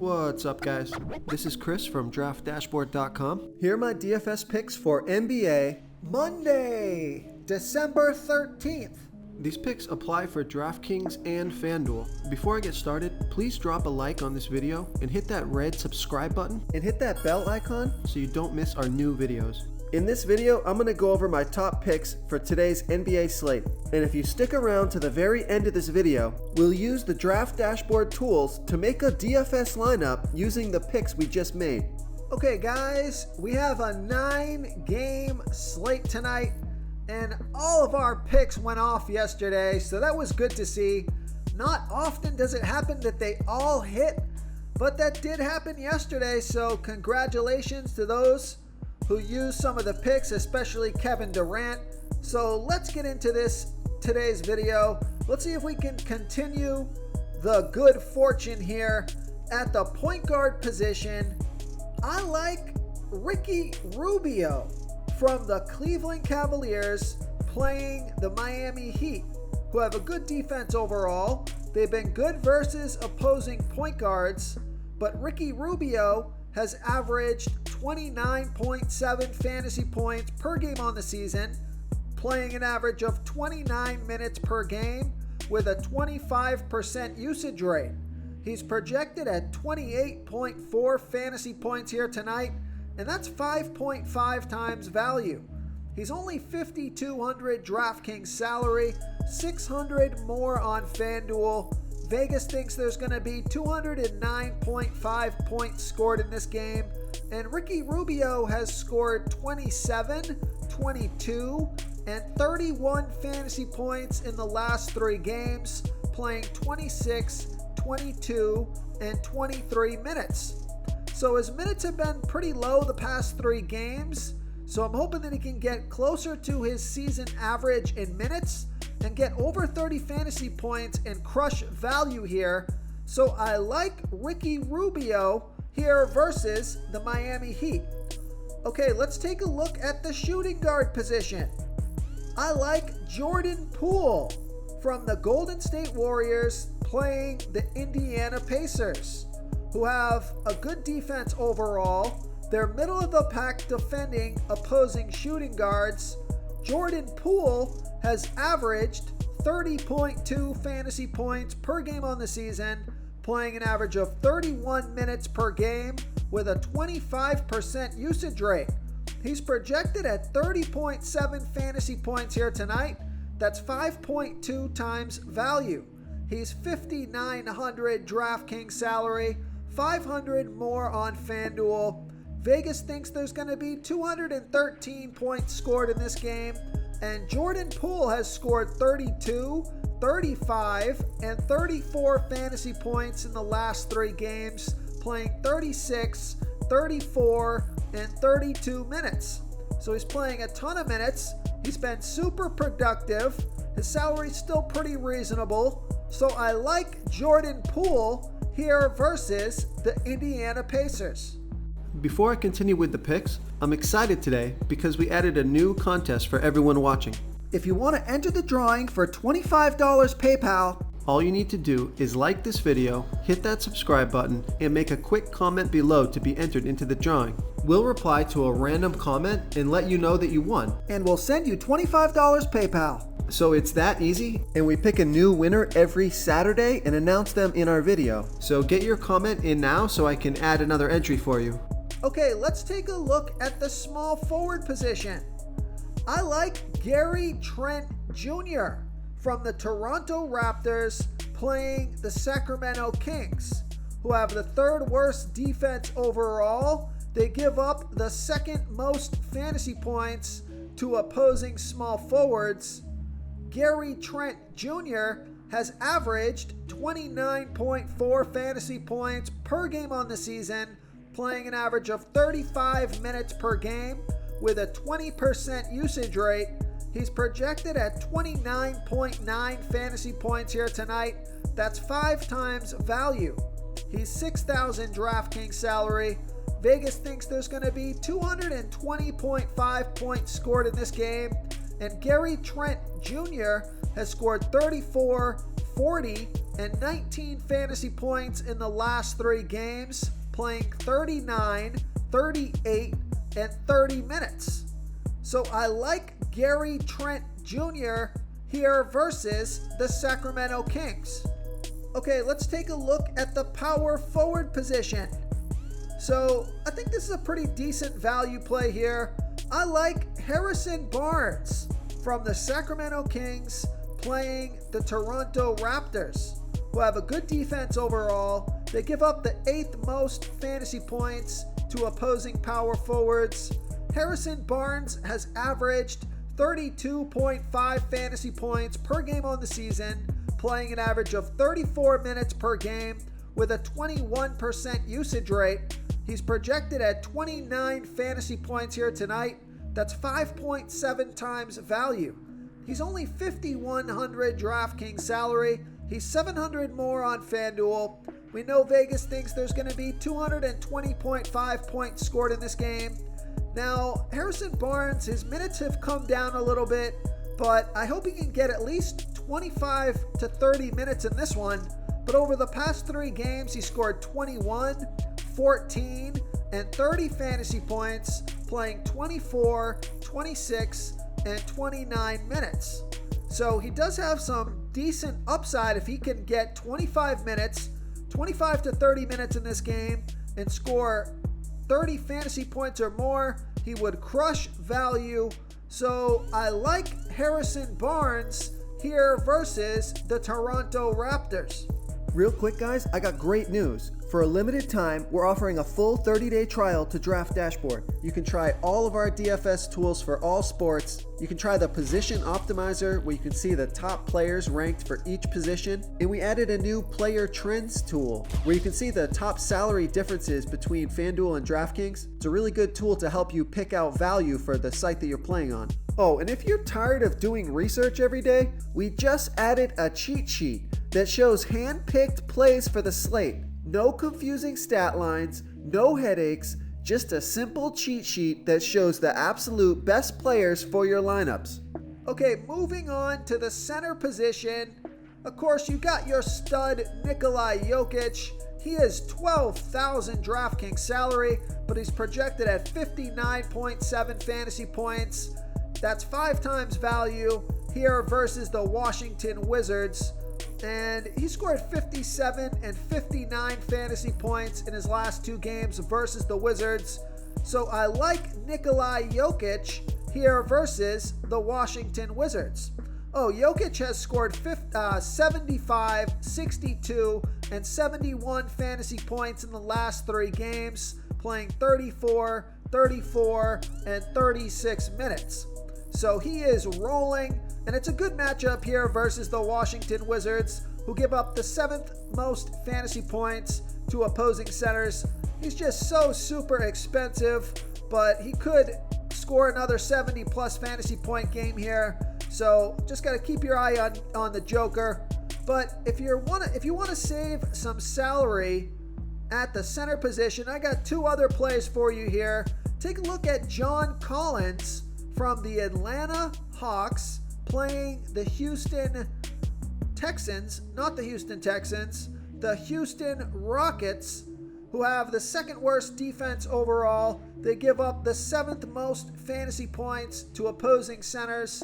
What's up, guys? This is Chris from DraftDashboard.com. Here are my DFS picks for NBA Monday, December 13th. These picks apply for DraftKings and FanDuel. Before I get started, please drop a like on this video and hit that red subscribe button and hit that bell icon so you don't miss our new videos. In this video, I'm going to go over my top picks for today's NBA slate. And if you stick around to the very end of this video, we'll use the Draft Dashboard tools to make a DFS lineup using the picks we just made. Okay guys, we have a 9-game slate tonight, and all of our picks went off yesterday, so that was good to see. Not often does it happen that they all hit, but that did happen yesterday, so congratulations to those who used some of the picks, especially Kevin Durant. So let's get into today's video. Let's see if we can continue the good fortune here at the point guard position. I like Ricky Rubio from the Cleveland Cavaliers playing the Miami Heat, who have a good defense overall. They've been good versus opposing point guards, but Ricky Rubio has averaged 29.7 fantasy points per game on the season, playing an average of 29 minutes per game with a 25% usage rate. He's projected at 28.4 fantasy points here tonight, and that's 5.5 times value. He's only $5,200 DraftKings salary, $600 more on FanDuel. Vegas thinks there's going to be 209.5 points scored in this game, and Ricky Rubio has scored 27, 22, and 31 fantasy points in the last 3 games, playing 26, 22, and 23 minutes. So his minutes have been pretty low the past 3 games, so I'm hoping that he can get closer to his season average in minutes and get over 30 fantasy points and crush value here. So I like Ricky Rubio here versus the Miami Heat. Okay, let's take a look at the shooting guard position. I like Jordan Poole from the Golden State Warriors playing the Indiana Pacers, who have a good defense overall. They're middle of the pack defending opposing shooting guards. Jordan Poole has averaged 30.2 fantasy points per game on the season, playing an average of 31 minutes per game with a 25% usage rate. He's projected at 30.7 fantasy points here tonight. That's 5.2 times value. He's $5,900 DraftKings salary, $500 more on FanDuel. Vegas thinks there's going to be 213 points scored in this game, and Jordan Poole has scored 32, 35, and 34 fantasy points in the last 3 games, playing 36, 34, and 32 minutes. So he's playing a ton of minutes. He's been super productive. His salary's still pretty reasonable. So I like Jordan Poole here versus the Indiana Pacers. Before I continue with the picks, I'm excited today because we added a new contest for everyone watching. If you want to enter the drawing for $25 PayPal, all you need to do is like this video, hit that subscribe button, and make a quick comment below to be entered into the drawing. We'll reply to a random comment and let you know that you won, and we'll send you $25 PayPal. So it's that easy, and we pick a new winner every Saturday and announce them in our video. So get your comment in now so I can add another entry for you. Okay, let's take a look at the small forward position. I like Gary Trent Jr. from the Toronto Raptors playing the Sacramento Kings, who have the 3rd worst defense overall. They give up the 2nd most fantasy points to opposing small forwards. Gary Trent Jr. has averaged 29.4 fantasy points per game on the season, playing an average of 35 minutes per game with a 20% usage rate. He's projected at 29.9 fantasy points here tonight. That's 5 times value. He's $6,000 DraftKings salary. Vegas thinks there's going to be 220.5 points scored in this game, And Gary Trent Jr. has scored 34, 40, and 19 fantasy points in the last 3 games, playing 39, 38, and 30 minutes. So I like Gary Trent Jr. here versus the Sacramento Kings. Okay, let's take a look at the power forward position. So I think this is a pretty decent value play here. I like Harrison Barnes from the Sacramento Kings playing the Toronto Raptors, who have a good defense overall. They give up the 8th most fantasy points to opposing power forwards. Harrison Barnes has averaged 32.5 fantasy points per game on the season, playing an average of 34 minutes per game with a 21% usage rate. He's projected at 29 fantasy points here tonight. That's 5.7 times value. He's only $5,100 DraftKings salary. He's $700 more on FanDuel. We know Vegas thinks there's going to be 220.5 points scored in this game. Now, Harrison Barnes, his minutes have come down a little bit, but I hope he can get at least 25 to 30 minutes in this one. But over the past 3 games, he scored 21, 14, and 30 fantasy points, playing 24, 26, and 29 minutes. So he does have some decent upside if he can get 25 minutes, 25 to 30 minutes in this game, and score 30 fantasy points or more. He would crush value. So I like Harrison Barnes here versus the Toronto Raptors. Real quick, guys, I got great news. For a limited time, we're offering a full 30-day trial to Draft Dashboard. You can try all of our DFS tools for all sports. You can try the Position Optimizer, where you can see the top players ranked for each position. And we added a new Player Trends tool, where you can see the top salary differences between FanDuel and DraftKings. It's a really good tool to help you pick out value for the site that you're playing on. Oh, and if you're tired of doing research every day, we just added a cheat sheet that shows hand-picked plays for the slate. No confusing stat lines, no headaches, just a simple cheat sheet that shows the absolute best players for your lineups. Okay, moving on to the center position. Of course, you got your stud Nikola Jokic. He is $12,000 DraftKings salary, but he's projected at 59.7 fantasy points. That's 5 times value here versus the Washington Wizards. And he scored 57 and 59 fantasy points in his last 2 games versus the Wizards. So I like Nikola Jokic here versus the Washington Wizards. Oh, Jokic has scored 75, 62, and 71 fantasy points in the last 3 games, playing 34, 34, and 36 minutes. So he is rolling, and it's a good matchup here versus the Washington Wizards, who give up the 7th most fantasy points to opposing centers. He's just so super expensive, but he could score another 70 plus fantasy point game here. So just got to keep your eye on the Joker. But if you want to save some salary at the center position, I got 2 other plays for you here. Take a look at John Collins from the Atlanta Hawks playing the Houston Texans, not the Houston Texans, the Houston Rockets, who have the 2nd worst defense overall. They give up the 7th most fantasy points to opposing centers.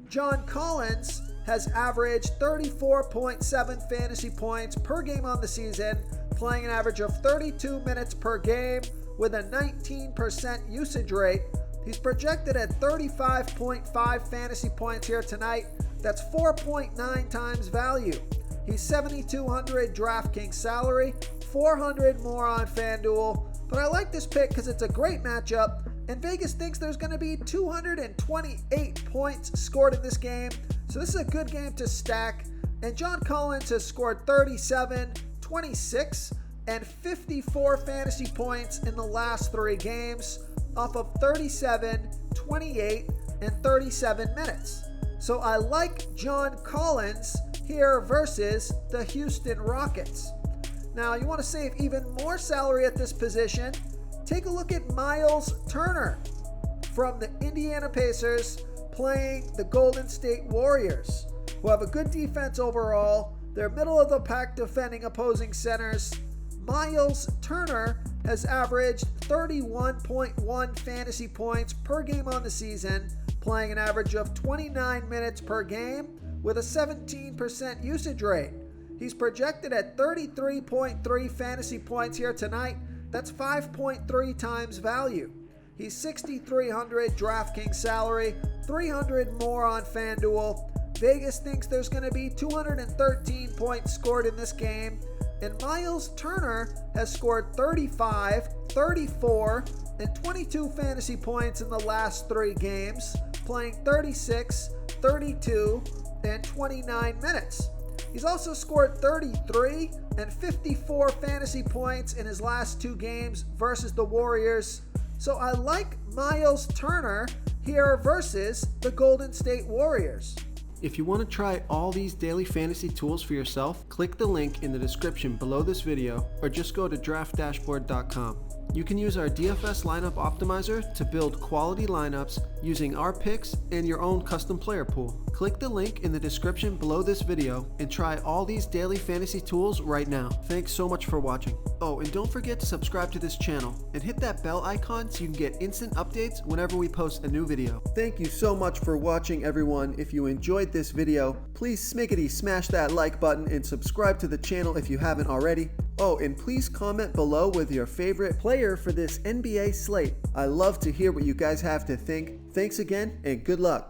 John Collins has averaged 34.7 fantasy points per game on the season, playing an average of 32 minutes per game with a 19% usage rate. He's projected at 35.5 fantasy points here tonight. That's 4.9 times value. He's $7,200 DraftKings salary, $400 more on FanDuel. But I like this pick because it's a great matchup, and Vegas thinks there's going to be 228 points scored in this game. So this is a good game to stack. And John Collins has scored 37, 26, and 54 fantasy points in the last 3 games off of 37, 28, and 37 minutes. So I like John Collins here versus the Houston Rockets. Now, you want to save even more salary at this position? Take a look at Miles Turner from the Indiana Pacers, playing the Golden State Warriors, who have a good defense overall. They're middle of the pack defending opposing centers. Miles Turner has averaged 31.1 fantasy points per game on the season, playing an average of 29 minutes per game with a 17% usage rate. He's projected at 33.3 fantasy points here tonight. That's 5.3 times value. He's 6,300 DraftKings salary, 300 more on FanDuel. Vegas thinks there's going to be 213 points scored in this game. And Miles Turner has scored 35, 34, and 22 fantasy points in the last 3 games, playing 36, 32, and 29 minutes. He's also scored 33 and 54 fantasy points in his last 2 games versus the Warriors. So I like Miles Turner here versus the Golden State Warriors. If you want to try all these daily fantasy tools for yourself, click the link in the description below this video or just go to draftdashboard.com. You can use our DFS lineup optimizer to build quality lineups using our picks and your own custom player pool. Click the link in the description below this video and try all these daily fantasy tools right now. Thanks so much for watching. Oh, and don't forget to subscribe to this channel and hit that bell icon so you can get instant updates whenever we post a new video. Thank you so much for watching, everyone. If you enjoyed this video, please smickety smash that like button and subscribe to the channel if you haven't already. Oh, and please comment below with your favorite player for this NBA slate. I love to hear what you guys have to think. Thanks again, and good luck.